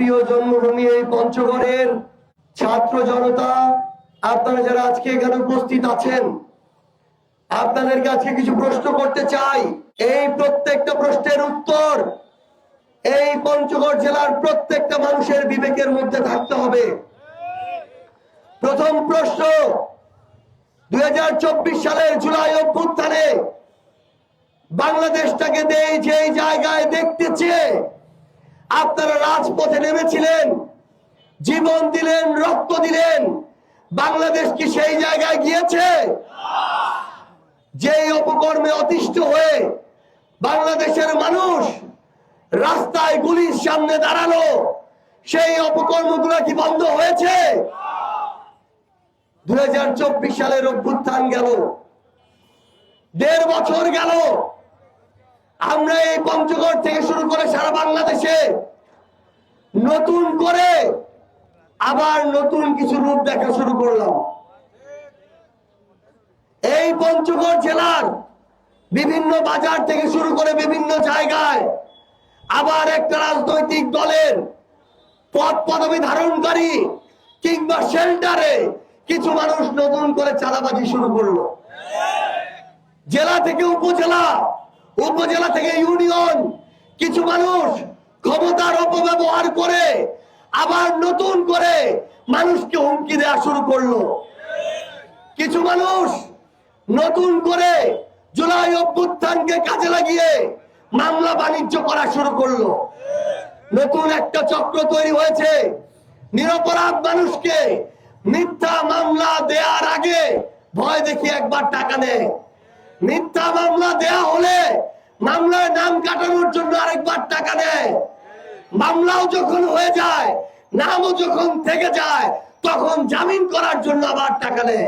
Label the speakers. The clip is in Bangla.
Speaker 1: প্রিয় জন্মভূমি এই পঞ্চগড়ের ছাত্র জনতা, আপনারা যারা আজকে এখানে উপস্থিত আছেন, আপনাদের কাছে কিছু প্রশ্ন করতে চাই। এই প্রত্যেকটা প্রশ্নের উত্তর এই পঞ্চগড় জেলার প্রত্যেকটা মানুষের বিবেকের মধ্যে থাকতে হবে। প্রথম প্রশ্ন, 2024 সালের জুলাই অভ্যুত্থানে বাংলাদেশটাকে যে জায়গায় দেখতে চেয়ে আপনারা রাজপথে নেমেছিলেন, জীবন দিলেন, রক্ত দিলেন, বাংলাদেশ কি সেই জায়গায় গিয়েছে? যেই অপকর্মে অতিষ্ঠ হয়ে বাংলাদেশের মানুষ রাস্তায় গুলির সামনে দাঁড়ালো, সেই অপকর্মগুলো কি বন্ধ হয়েছে? 2024 সালের অভ্যুত্থান গেল, 1.5 বছর গেল। আমরা এই পঞ্চগড় থেকে শুরু করে সারা বাংলাদেশে নতুন করে আবার নতুন কিছু রূপ দেখা শুরু করলাম। এই পঞ্চগড় জেলার বিভিন্ন বাজার থেকে শুরু করে বিভিন্ন জায়গায় আবার একটা রাজনৈতিক দলের পদ পদবি ধারণকারী কিংবা শেল্টারে কিছু মানুষ নতুন করে চাঁদাবাজি শুরু করলো। জেলা থেকে উপজেলা, উপজেলা থেকে ইউনিয়ন কিছু মানুষ ক্ষমতার অপব্যবহার করে আবার নতুন করে মানুষকে হুমকি দেওয়া শুরু করলো। কিছু মানুষ নতুন করে জুলাই অভ্যুত্থানকে কাজে লাগিয়ে মামলা বাণিজ্য করা শুরু করলো। নতুন একটা চক্র তৈরি হয়েছে, নিরপরাধ মানুষকে মিথ্যা মামলা দেওয়ার আগে ভয় দেখি একবার টাকা নেয়, মিথ্যা মামলা দেয়া হলে মামলার নাম কাটানোর জন্য আরেকবার টাকা নেয়, মামলাও যখন হয়ে যায়, নামও যখন থেকে যায়, তখন জামিন করার জন্য আবার টাকা নেয়।